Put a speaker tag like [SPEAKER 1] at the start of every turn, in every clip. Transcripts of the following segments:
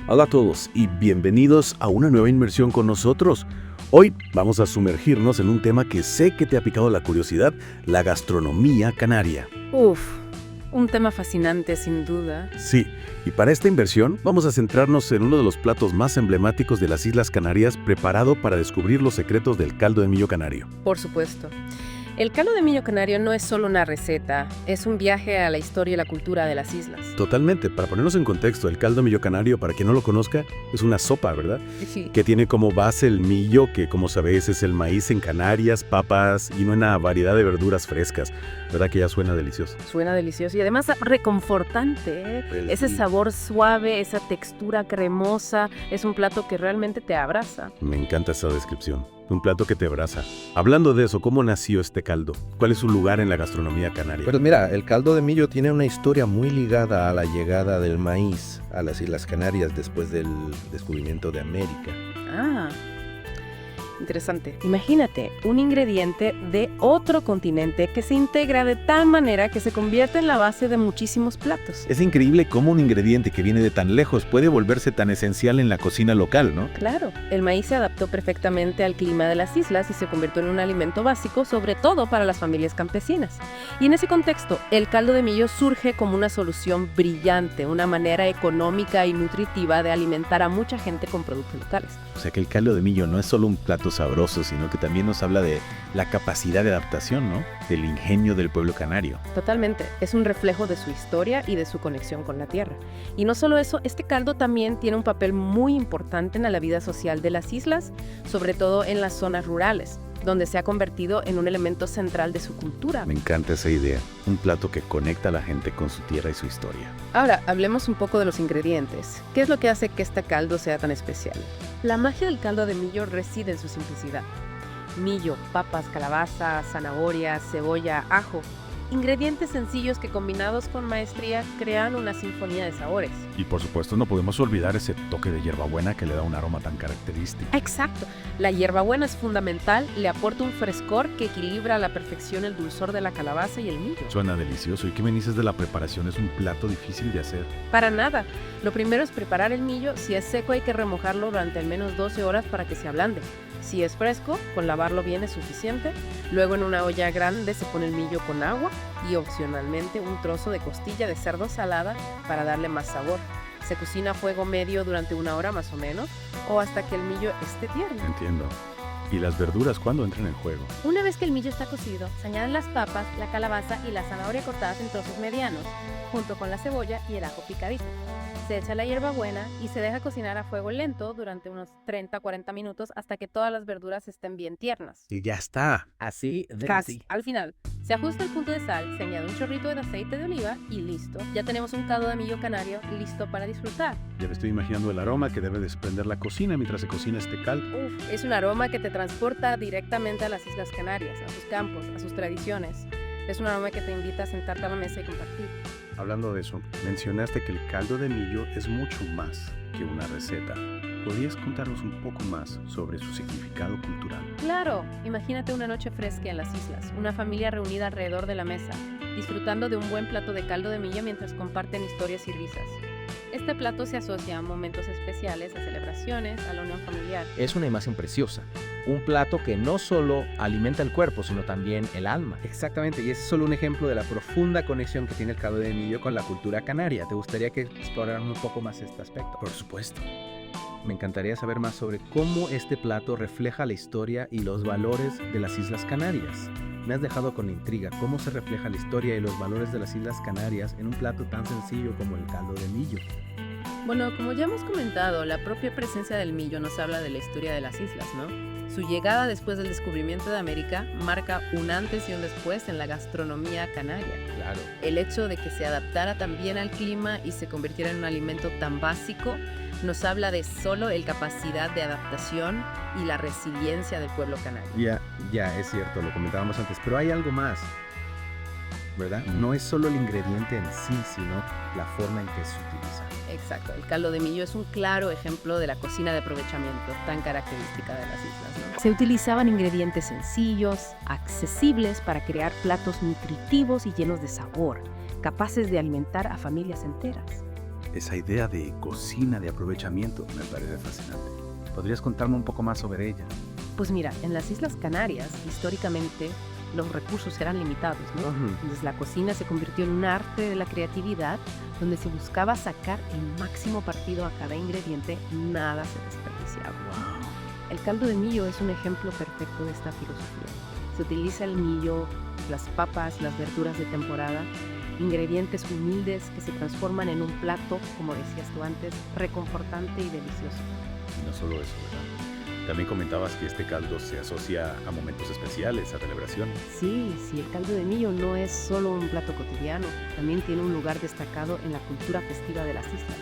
[SPEAKER 1] Hola a todos y bienvenidos a una nueva inmersión con nosotros. Hoy vamos a sumergirnos en un tema que sé que te ha picado la curiosidad, la gastronomía canaria.
[SPEAKER 2] Uf, un tema fascinante sin duda.
[SPEAKER 1] Sí, y para esta inversión vamos a centrarnos en uno de los platos más emblemáticos de las Islas Canarias, preparado para descubrir los secretos del caldo de millo canario.
[SPEAKER 2] Por supuesto. El caldo de millo canario no es solo una receta, es un viaje a la historia y la cultura de las islas.
[SPEAKER 1] Totalmente, para ponernos en contexto, el caldo de millo canario, para quien no lo conozca, es una sopa, ¿verdad?
[SPEAKER 2] Sí.
[SPEAKER 1] Que tiene como base el millo, que como sabéis es el maíz en Canarias, papas y una variedad de verduras frescas. ¿Verdad que ya suena delicioso?
[SPEAKER 2] Suena delicioso y además reconfortante, ¿eh?
[SPEAKER 1] Pues
[SPEAKER 2] Ese
[SPEAKER 1] sí.
[SPEAKER 2] sabor suave, esa textura cremosa, es un plato que realmente te abraza.
[SPEAKER 1] Me encanta esa descripción. Un plato que te abraza. Hablando de eso, ¿cómo nació este caldo? ¿Cuál es su lugar en la gastronomía canaria?
[SPEAKER 3] Pues mira, el caldo de millo tiene una historia muy ligada a la llegada del maíz a las Islas Canarias después del descubrimiento de América.
[SPEAKER 2] Ah, interesante. Imagínate, un ingrediente de otro continente que se integra de tal manera que se convierte en la base de muchísimos platos.
[SPEAKER 4] Es increíble cómo un ingrediente que viene de tan lejos puede volverse tan esencial en la cocina local, ¿no?
[SPEAKER 2] Claro, el maíz se adaptó perfectamente al clima de las islas y se convirtió en un alimento básico, sobre todo para las familias campesinas. Y en ese contexto, el caldo de millo surge como una solución brillante, una manera económica y nutritiva de alimentar a mucha gente con productos locales.
[SPEAKER 4] O sea que el caldo de millo no es solo un plato sabroso, sino que también nos habla de la capacidad de adaptación, ¿no? Del ingenio del pueblo canario.
[SPEAKER 2] Totalmente, es un reflejo de su historia y de su conexión con la tierra. Y no solo eso, este caldo también tiene un papel muy importante en la vida social de las islas, sobre todo en las zonas rurales, donde se ha convertido en un elemento central de su cultura.
[SPEAKER 1] Me encanta esa idea. Un plato que conecta a la gente con su tierra y su historia.
[SPEAKER 2] Ahora, hablemos un poco de los ingredientes. ¿Qué es lo que hace que este caldo sea tan especial? La magia del caldo de millo reside en su simplicidad. Millo, papas, calabaza, zanahoria, cebolla, ajo. Ingredientes sencillos que combinados con maestría crean una sinfonía de sabores.
[SPEAKER 5] Y por supuesto no podemos olvidar ese toque de hierbabuena que le da un aroma tan característico.
[SPEAKER 2] Exacto. La hierbabuena es fundamental, le aporta un frescor que equilibra a la perfección el dulzor de la calabaza y el millo.
[SPEAKER 5] Suena delicioso. ¿Y qué me dices de la preparación? Es un plato difícil de hacer.
[SPEAKER 2] Para nada. Lo primero es preparar el millo. Si es seco hay que remojarlo durante al menos 12 horas para que se ablande. Si es fresco, con lavarlo bien es suficiente. Luego en una olla grande se pone el millo con agua y opcionalmente un trozo de costilla de cerdo salada para darle más sabor. Se cocina a fuego medio durante 1 hora más o menos o hasta que el millo esté tierno.
[SPEAKER 5] Entiendo. ¿Y las verduras cuándo entran en juego?
[SPEAKER 6] Una vez que el millo está cocido, se añaden las papas, la calabaza y la zanahoria cortadas en trozos medianos, junto con la cebolla y el ajo picadito. Se echa la hierbabuena y se deja cocinar a fuego lento durante unos 30-40 minutos hasta que todas las verduras estén bien tiernas.
[SPEAKER 4] Y ya está. Así de
[SPEAKER 2] Casi. Al final, se ajusta el punto de sal, se añade un chorrito de aceite de oliva y listo. Ya tenemos un caldo de millo canario listo para disfrutar.
[SPEAKER 5] Ya me estoy imaginando el aroma que debe desprender la cocina mientras se cocina este caldo.
[SPEAKER 2] Uf, es un aroma que te transporta directamente a las Islas Canarias, a sus campos, a sus tradiciones. Es un aroma que te invita a sentarte a la mesa y compartir.
[SPEAKER 5] Hablando de eso, mencionaste que el caldo de millo es mucho más que una receta. ¿Podrías contarnos un poco más sobre su significado cultural?
[SPEAKER 2] Claro, imagínate una noche fresca en las islas, una familia reunida alrededor de la mesa, disfrutando de un buen plato de caldo de millo mientras comparten historias y risas. Este plato se asocia a momentos especiales, a celebraciones, a la unión familiar.
[SPEAKER 3] Es una imagen preciosa. Un plato que no solo alimenta el cuerpo, sino también el alma.
[SPEAKER 7] Exactamente, y ese es solo un ejemplo de la profunda conexión que tiene el caldo de millo con la cultura canaria. ¿Te gustaría que exploráramos un poco más este aspecto?
[SPEAKER 3] Por supuesto.
[SPEAKER 7] Me encantaría saber más sobre cómo este plato refleja la historia y los valores de las Islas Canarias. Me has dejado con la intriga cómo se refleja la historia y los valores de las Islas Canarias en un plato tan sencillo como el caldo de millo.
[SPEAKER 2] Bueno, como ya hemos comentado, la propia presencia del millo nos habla de la historia de las islas, ¿no? Su llegada después del descubrimiento de América marca un antes y un después en la gastronomía canaria.
[SPEAKER 3] Claro.
[SPEAKER 2] El hecho de que se adaptara tan bien al clima y se convirtiera en un alimento tan básico nos habla de solo la capacidad de adaptación y la resiliencia del pueblo canario.
[SPEAKER 7] Ya, es cierto, lo comentábamos antes, pero hay algo más, ¿verdad? No es solo el ingrediente en sí, sino la forma en que se utiliza.
[SPEAKER 2] Exacto, el caldo de millo es un claro ejemplo de la cocina de aprovechamiento tan característica de las islas, ¿no? Se utilizaban ingredientes sencillos, accesibles para crear platos nutritivos y llenos de sabor, capaces de alimentar a familias enteras.
[SPEAKER 5] Esa idea de cocina de aprovechamiento me parece fascinante. ¿Podrías contarme un poco más sobre ella?
[SPEAKER 2] Pues mira, en las Islas Canarias, históricamente, los recursos eran limitados, ¿no? Entonces la cocina se convirtió en un arte de la creatividad donde se buscaba sacar el máximo partido a cada ingrediente, nada se desperdiciaba. El caldo de millo es un ejemplo perfecto de esta filosofía. Se utiliza el millo, las papas, las verduras de temporada, ingredientes humildes que se transforman en un plato, como decías tú antes, reconfortante y delicioso.
[SPEAKER 1] Y no solo eso, ¿verdad? También comentabas que este caldo se asocia a momentos especiales, a celebraciones.
[SPEAKER 2] Sí, el caldo de millo no es solo un plato cotidiano, también tiene un lugar destacado en la cultura festiva de las islas.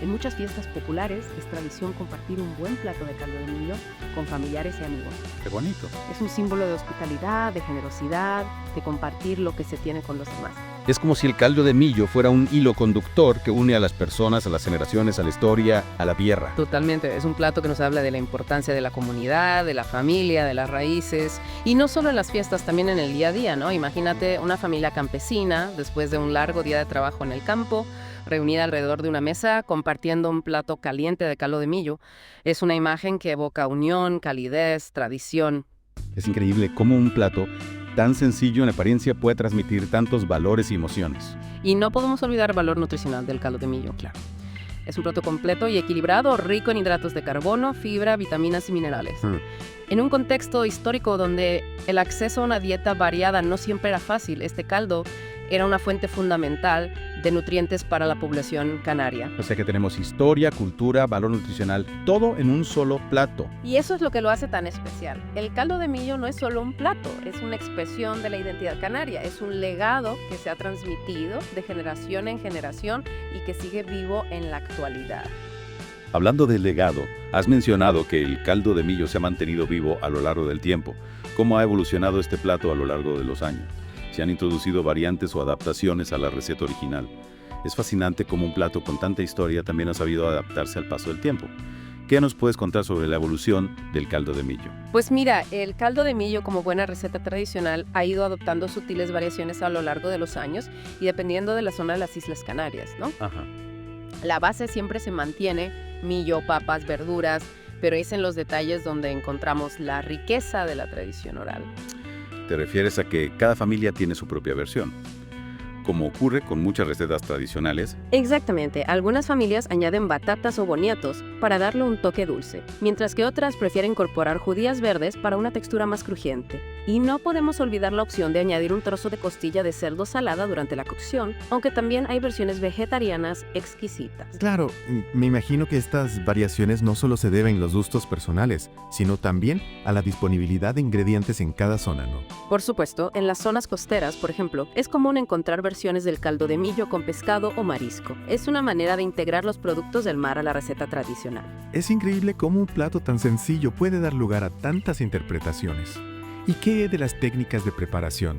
[SPEAKER 2] En muchas fiestas populares es tradición compartir un buen plato de caldo de millo con familiares y amigos.
[SPEAKER 1] ¡Qué bonito!
[SPEAKER 2] Es un símbolo de hospitalidad, de generosidad, de compartir lo que se tiene con los demás.
[SPEAKER 8] Es como si el caldo de millo fuera un hilo conductor que une a las personas, a las generaciones, a la historia, a la tierra.
[SPEAKER 2] Totalmente, es un plato que nos habla de la importancia de la comunidad, de la familia, de las raíces, y no solo en las fiestas, también en el día a día, ¿no? Imagínate una familia campesina, después de un largo día de trabajo en el campo, reunida alrededor de una mesa, compartiendo un plato caliente de caldo de millo. Es una imagen que evoca unión, calidez, tradición.
[SPEAKER 4] Es increíble cómo un plato tan sencillo en apariencia puede transmitir tantos valores y emociones.
[SPEAKER 2] Y no podemos olvidar el valor nutricional del caldo de millo.
[SPEAKER 4] Claro.
[SPEAKER 2] Es un plato completo y equilibrado, rico en hidratos de carbono, fibra, vitaminas y minerales. En un contexto histórico donde el acceso a una dieta variada no siempre era fácil, este caldo era una fuente fundamental de nutrientes para la población canaria.
[SPEAKER 4] O sea que tenemos historia, cultura, valor nutricional, todo en un solo plato.
[SPEAKER 2] Y eso es lo que lo hace tan especial. El caldo de millo no es solo un plato, es una expresión de la identidad canaria, es un legado que se ha transmitido de generación en generación y que sigue vivo en la actualidad.
[SPEAKER 1] Hablando del legado, has mencionado que el caldo de millo se ha mantenido vivo a lo largo del tiempo. ¿Cómo ha evolucionado este plato a lo largo de los años? Se han introducido variantes o adaptaciones a la receta original. Es fascinante cómo un plato con tanta historia también ha sabido adaptarse al paso del tiempo. ¿Qué nos puedes contar sobre la evolución del caldo de millo?
[SPEAKER 2] Pues mira, el caldo de millo, como buena receta tradicional, ha ido adoptando sutiles variaciones a lo largo de los años y dependiendo de la zona de las Islas Canarias, ¿no? La base siempre se mantiene, millo, papas, verduras, pero es en los detalles donde encontramos la riqueza de la tradición oral.
[SPEAKER 1] Te refieres a que cada familia tiene su propia versión, como ocurre con muchas recetas tradicionales.
[SPEAKER 2] Exactamente, algunas familias añaden batatas o boniatos para darle un toque dulce, mientras que otras prefieren incorporar judías verdes para una textura más crujiente. Y no podemos olvidar la opción de añadir un trozo de costilla de cerdo salada durante la cocción, aunque también hay versiones vegetarianas exquisitas.
[SPEAKER 9] Claro, me imagino que estas variaciones no solo se deben a los gustos personales, sino también a la disponibilidad de ingredientes en cada zona, ¿no?
[SPEAKER 2] Por supuesto, en las zonas costeras, por ejemplo, es común encontrar versiones del caldo de millo con pescado o marisco. Es una manera de integrar los productos del mar a la receta tradicional.
[SPEAKER 9] Es increíble cómo un plato tan sencillo puede dar lugar a tantas interpretaciones. ¿Y qué de las técnicas de preparación?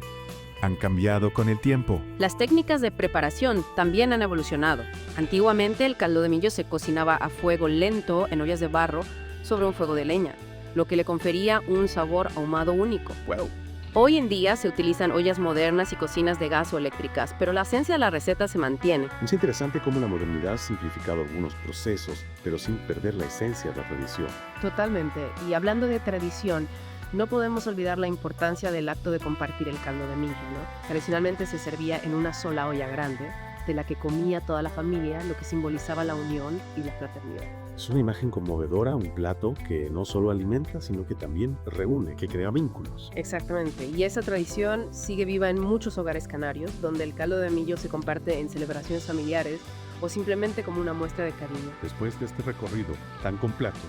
[SPEAKER 9] ¿Han cambiado con el tiempo?
[SPEAKER 2] Las técnicas de preparación también han evolucionado. Antiguamente el caldo de millo se cocinaba a fuego lento en ollas de barro sobre un fuego de leña, lo que le confería un sabor ahumado único.
[SPEAKER 1] ¡Wow!
[SPEAKER 2] Hoy en día se utilizan ollas modernas y cocinas de gas o eléctricas, pero la esencia de la receta se mantiene.
[SPEAKER 5] Es interesante cómo la modernidad ha simplificado algunos procesos, pero sin perder la esencia de la tradición.
[SPEAKER 2] Totalmente. Y hablando de tradición, no podemos olvidar la importancia del acto de compartir el caldo de millo, ¿no? Tradicionalmente se servía en una sola olla grande, de la que comía toda la familia, lo que simbolizaba la unión y la fraternidad.
[SPEAKER 5] Es una imagen conmovedora, un plato que no solo alimenta, sino que también reúne, que crea vínculos.
[SPEAKER 2] Exactamente, y esa tradición sigue viva en muchos hogares canarios, donde el caldo de millo se comparte en celebraciones familiares o simplemente como una muestra de cariño.
[SPEAKER 5] Después de este recorrido tan completo,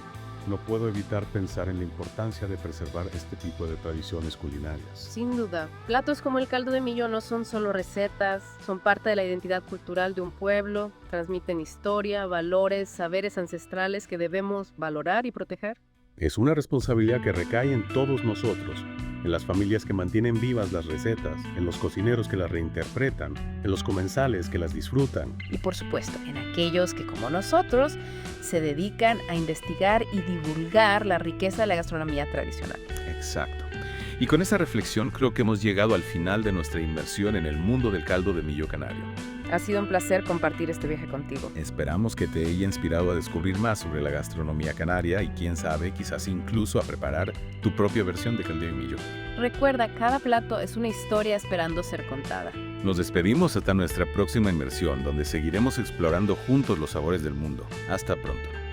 [SPEAKER 5] no puedo evitar pensar en la importancia de preservar este tipo de tradiciones culinarias.
[SPEAKER 2] Sin duda, platos como el caldo de millo no son solo recetas, son parte de la identidad cultural de un pueblo, transmiten historia, valores, saberes ancestrales que debemos valorar y proteger.
[SPEAKER 5] Es una responsabilidad que recae en todos nosotros, en las familias que mantienen vivas las recetas, en los cocineros que las reinterpretan, en los comensales que las disfrutan.
[SPEAKER 2] Y por supuesto, en aquellos que, como nosotros, se dedican a investigar y divulgar la riqueza de la gastronomía tradicional.
[SPEAKER 1] Exacto. Y con esa reflexión creo que hemos llegado al final de nuestra inmersión en el mundo del caldo de millo canario.
[SPEAKER 2] Ha sido un placer compartir este viaje contigo.
[SPEAKER 4] Esperamos que te haya inspirado a descubrir más sobre la gastronomía canaria y quién sabe, quizás incluso a preparar tu propia versión de caldillo de millo.
[SPEAKER 6] Recuerda, cada plato es una historia esperando ser contada.
[SPEAKER 1] Nos despedimos hasta nuestra próxima inmersión, donde seguiremos explorando juntos los sabores del mundo. Hasta pronto.